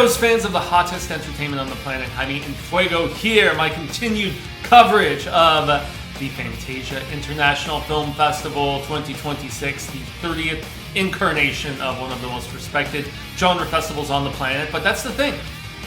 Bienvenidos, fans of the hottest entertainment on the planet. Jaimé En Fuego here, my continued coverage of the Fantasia International Film Festival 2026, the 30th incarnation of one of the most respected genre festivals on the planet. But that's the thing.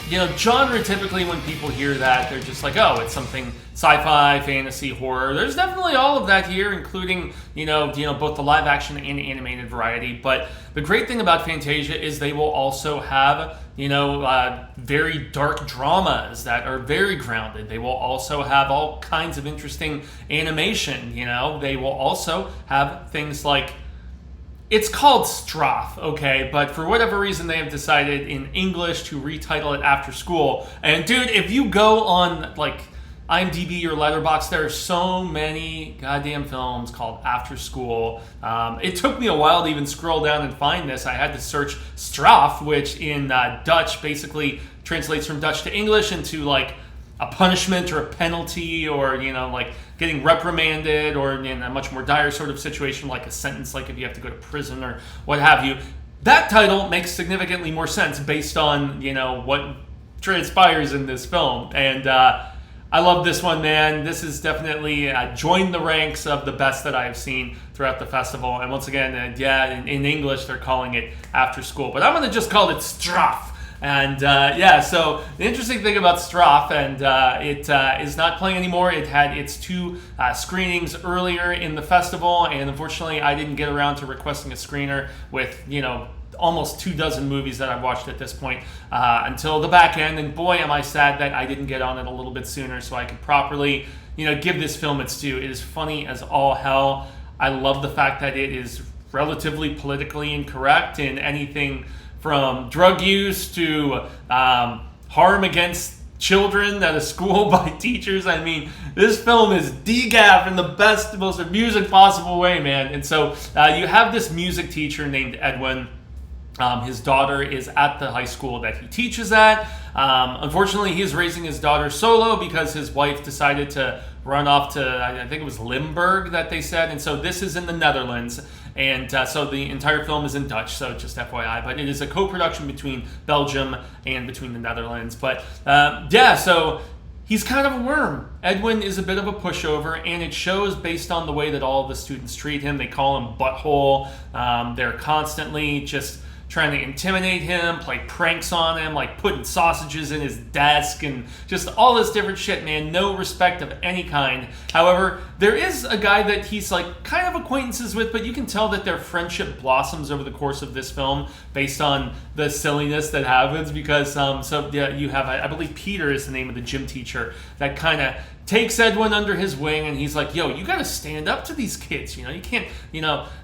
You know, genre, typically when people hear that, they're just like, oh, it's something sci-fi, fantasy, horror. There's definitely all of that here, including, both the live action and animated variety. But the great thing about Fantasia is they will also have, very dark dramas that are very grounded. They will also have all kinds of interesting animation, They will also have things like, it's called Straf, okay, but for whatever reason they have decided in English to retitle it After School. And dude, if you go on IMDb or Letterboxd, there are so many goddamn films called After School. It took me a while to even scroll down and find this. I had to search Straf, which in Dutch basically translates from Dutch to English into a punishment or a penalty, or getting reprimanded, or in a much more dire sort of situation like a sentence, like if you have to go to prison or what have you. That title makes significantly more sense based on what transpires in this film. And I love this one, man. This is definitely joined the ranks of the best that I've seen throughout the festival. And once again, in English they're calling it After School, but I'm going to just call it Straf. And so the interesting thing about Straf, and it is not playing anymore. It had its two screenings earlier in the festival, and unfortunately I didn't get around to requesting a screener with, almost 24 movies that I've watched at this point until the back end. And boy, am I sad that I didn't get on it a little bit sooner so I could properly, give this film its due. It is funny as all hell. I love the fact that it is relatively politically incorrect in anything from drug use to harm against children at a school by teachers. I mean, this film is degaff in the best, most amusing possible way, man. And so you have this music teacher named Edwin. His daughter is at the high school that he teaches at. Unfortunately, he's raising his daughter solo because his wife decided to run off to, I think it was Limburg that they said. And so this is in the Netherlands. And so the entire film is in Dutch, so just FYI. But it is a co-production between Belgium and between the Netherlands. But so he's kind of a worm. Edwin is a bit of a pushover, and it shows based on the way that all of the students treat him. They call him Butthole. They're constantly just trying to intimidate him, play pranks on him, like putting sausages in his desk and just all this different shit, man. No respect of any kind. However, there is a guy that he's kind of acquaintances with, but you can tell that their friendship blossoms over the course of this film based on the silliness that happens because, you have, I believe Peter is the name of the gym teacher that kind of takes Edwin under his wing, and he's like, yo, you gotta stand up to these kids, you can't,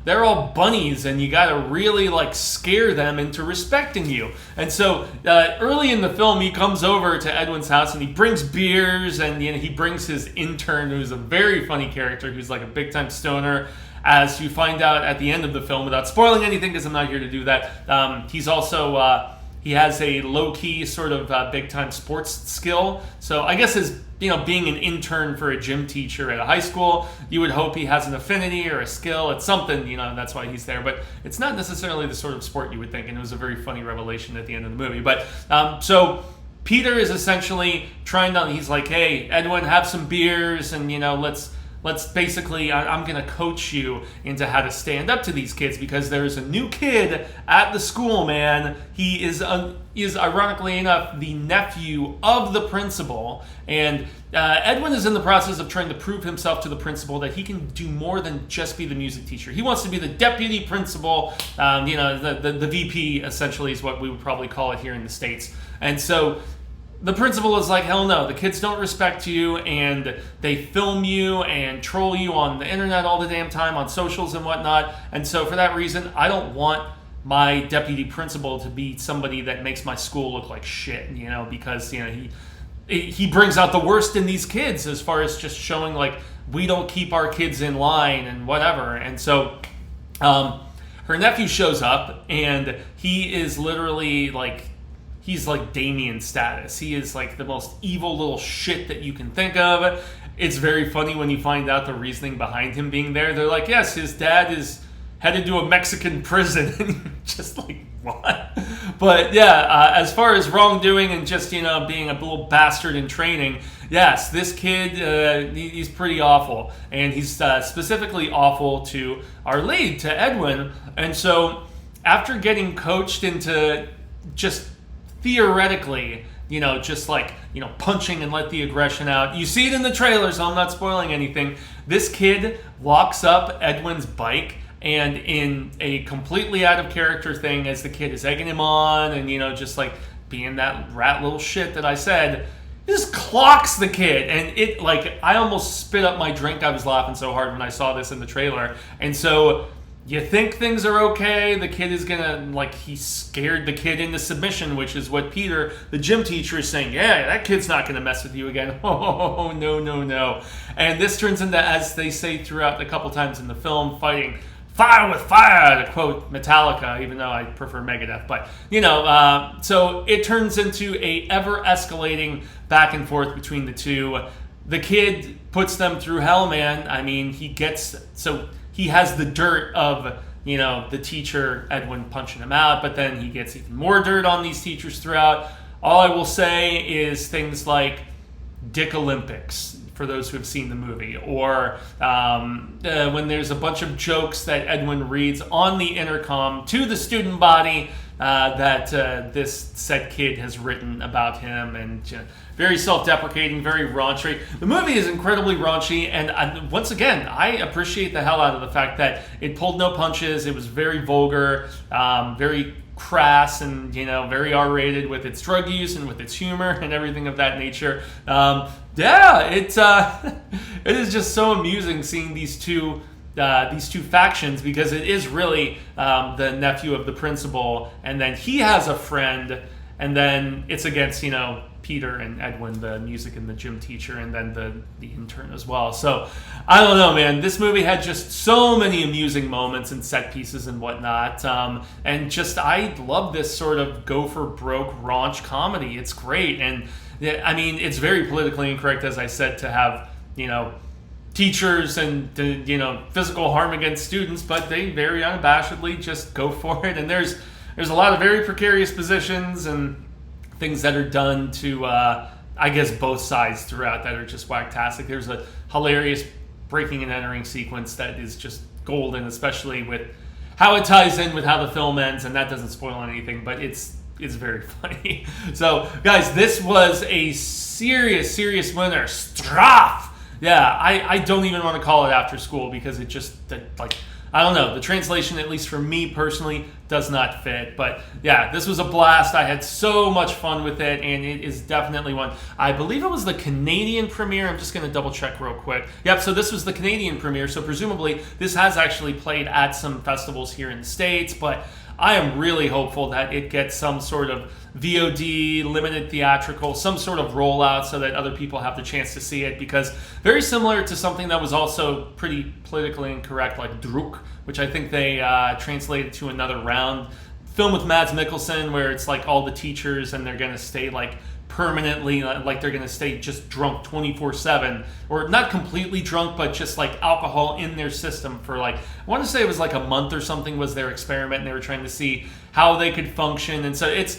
they're all bunnies, and you gotta really scare them into respecting you. And so early in the film, he comes over to Edwin's house and he brings beers, and he brings his intern, who's a very funny character, who's a big time stoner. As you find out at the end of the film, without spoiling anything, because I'm not here to do that, he's also he has a low-key sort of big-time sports skill. So I guess his, being an intern for a gym teacher at a high school, you would hope he has an affinity or a skill. It's something, that's why he's there. But it's not necessarily the sort of sport you would think, and it was a very funny revelation at the end of the movie. But so Peter is essentially he's like, hey, Edwin, have some beers, and, let's basically, I'm going to coach you into how to stand up to these kids because there's a new kid at the school, man. He is ironically enough the nephew of the principal, and Edwin is in the process of trying to prove himself to the principal that he can do more than just be the music teacher. He wants to be the deputy principal, the VP essentially is what we would probably call it here in the States. And so the principal is like, hell no, the kids don't respect you, and they film you and troll you on the internet all the damn time, on socials and whatnot. And so for that reason, I don't want my deputy principal to be somebody that makes my school look like shit, because, he brings out the worst in these kids as far as just showing, we don't keep our kids in line and whatever. And so her nephew shows up, and he is literally, he's like Damien status. He is the most evil little shit that you can think of. It's very funny when you find out the reasoning behind him being there. They're like, yes, his dad headed to a Mexican prison. And you're just like, what? But yeah, as far as wrongdoing and just, being a little bastard in training, yes, this kid, he's pretty awful. And he's specifically awful to our lead, to Edwin. And so after getting coached into just theoretically, just like, punching and let the aggression out. You see it in the trailer, so I'm not spoiling anything. This kid walks up Edwin's bike, and in a completely out of character thing, as the kid is egging him on and, just like being that rat little shit that I said, just clocks the kid. And it, like, I almost spit up my drink. I was laughing so hard when I saw this in the trailer. And so you think things are okay. The kid is gonna, like, he scared the kid into submission, which is what Peter, the gym teacher, is saying. Yeah, that kid's not gonna mess with you again. Oh, no. And this turns into, as they say throughout a couple times in the film, fighting fire with fire, to quote Metallica, even though I prefer Megadeth. But, so it turns into a ever-escalating back and forth between the two. The kid puts them through hell, man. I mean, he has the dirt of, the teacher, Edwin, punching him out, but then he gets even more dirt on these teachers throughout. All I will say is things like Dick Olympics, for those who have seen the movie, or when there's a bunch of jokes that Edwin reads on the intercom to the student body that this said kid has written about him, and very self-deprecating, very raunchy. The movie is incredibly raunchy, and once again, I appreciate the hell out of the fact that it pulled no punches. It was very vulgar, very crass, and very R-rated with its drug use and with its humor and everything of that nature. It is just so amusing seeing these two factions, because it is really the nephew of the principal, and then he has a friend, and then it's against Peter and Edwin, the music and the gym teacher, and then the intern as well. So I don't know, man. This movie had just so many amusing moments and set pieces and whatnot, and just I love this sort of go for broke raunch comedy. It's great, and I mean, it's very politically incorrect, as I said, to have teachers and physical harm against students, but they very unabashedly just go for it. And there's a lot of very precarious positions and things that are done to I guess both sides throughout that are just whacktastic. There's a hilarious breaking and entering sequence that is just golden, especially with how it ties in with how the film ends, and that doesn't spoil anything, but it's very funny. So guys, this was a serious winner. Straf. Yeah, I don't even want to call it after school, because it just, like, I don't know. The translation, at least for me personally, does not fit. But yeah, this was a blast. I had so much fun with it, and it is definitely one. I believe it was the Canadian premiere. I'm just going to double check real quick. Yep, so this was the Canadian premiere. So presumably this has actually played at some festivals here in the States, but I am really hopeful that it gets some sort of VOD, limited theatrical, some sort of rollout so that other people have the chance to see it, because very similar to something that was also pretty politically incorrect, like Druk, which I think they translated to Another Round, film with Mads Mikkelsen, where it's like all the teachers and they're going to stay like permanently, like they're going to stay just drunk 24/7, or not completely drunk, but just like alcohol in their system for like, I want to say it was like a month or something was their experiment, and they were trying to see how they could function. And so it's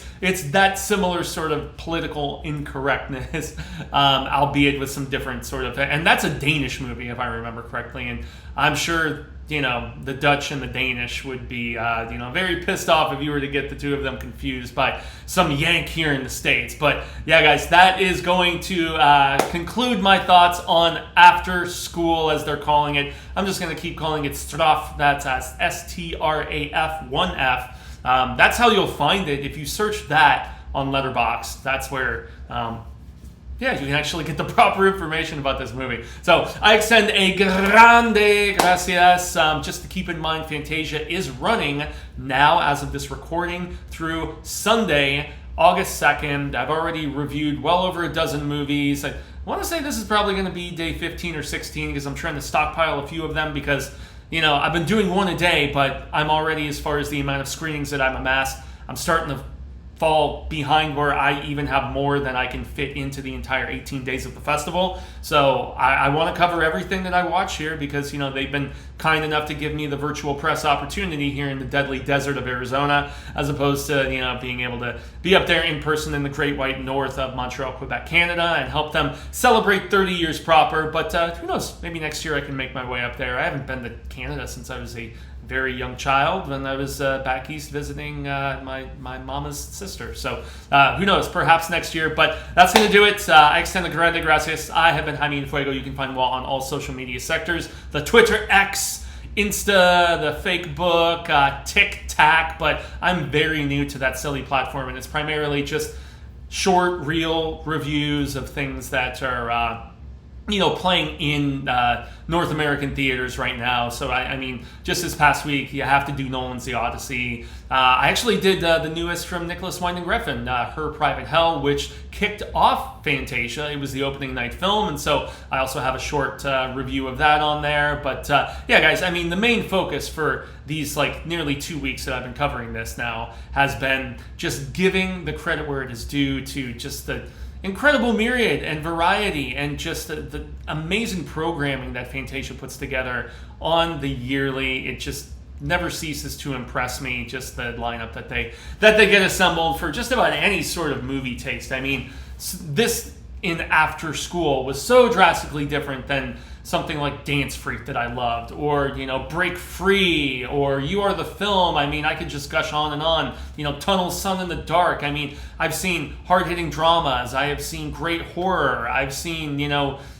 that similar sort of political incorrectness, albeit with some different sort of, and that's a Danish movie if I remember correctly, and I'm sure the Dutch and the Danish would be, very pissed off if you were to get the two of them confused by some Yank here in the States. But yeah, guys, that is going to conclude my thoughts on After School, as they're calling it. I'm just going to keep calling it Straf. That's STRAF, 1F. That's how you'll find it. If you search that on Letterboxd, that's where you can actually get the proper information about this movie. So I extend a grande gracias. Just to keep in mind, Fantasia is running now, as of this recording, through Sunday, August 2nd. I've already reviewed well over a dozen movies. I want to say this is probably going to be day 15 or 16, because I'm trying to stockpile a few of them, because I've been doing one a day, but I'm already, as far as the amount of screenings that I've amassed, I'm starting to fall behind where I even have more than I can fit into the entire 18 days of the festival. So I want to cover everything that I watch here because, you know, they've been kind enough to give me the virtual press opportunity here in the deadly desert of Arizona, as opposed to, you know, being able to be up there in person in the Great White North of Montreal, Quebec, Canada, and help them celebrate 30 years proper. But who knows? Maybe next year I can make my way up there. I haven't been to Canada since I was a very young child when I was back east visiting my mama's sister. So who knows, perhaps next year. But that's going to do it. I extend the grande gracias. I have been Jaimé En Fuego. You can find me on all social media sectors. The Twitter, X, Insta, the fake book, TikTok. But I'm very new to that silly platform, and it's primarily just short, real reviews of things that are playing in North American theaters right now. So, I mean, just this past week, you have to do Nolan's The Odyssey. I actually did the newest from Nicholas Winding Refn, Her Private Hell, which kicked off Fantasia. It was the opening night film, and so I also have a short review of that on there. But, yeah, guys, I mean, the main focus for these, nearly 2 weeks that I've been covering this now has been just giving the credit where it is due to just the incredible myriad and variety and just the amazing programming that Fantasia puts together on the yearly. It just never ceases to impress me, just the lineup that they get assembled for just about any sort of movie taste. I mean, this in After School was so drastically different than something like Dance Freak that I loved, or, Break Free, or You Are the Film. I mean, I could just gush on and on. Tunnel Sun in the Dark. I mean, I've seen hard-hitting dramas. I have seen great horror. I've seen,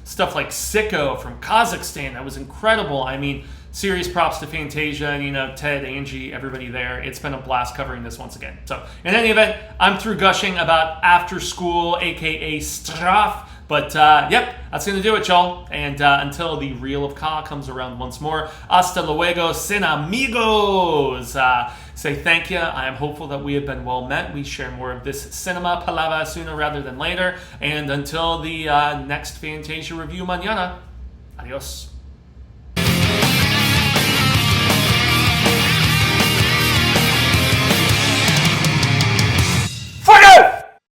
stuff like Sicko from Kazakhstan. That was incredible. I mean, serious props to Fantasia, Ted, Angie, everybody there. It's been a blast covering this once again. So, in any event, I'm through gushing about After School, aka Straf. But, yep, that's going to do it, y'all. And until the Reel of Ka comes around once more, hasta luego, sin amigos. Say thank you. I am hopeful that we have been well met. We share more of this cinema palabra sooner rather than later. And until the next Fantasia review mañana, adios.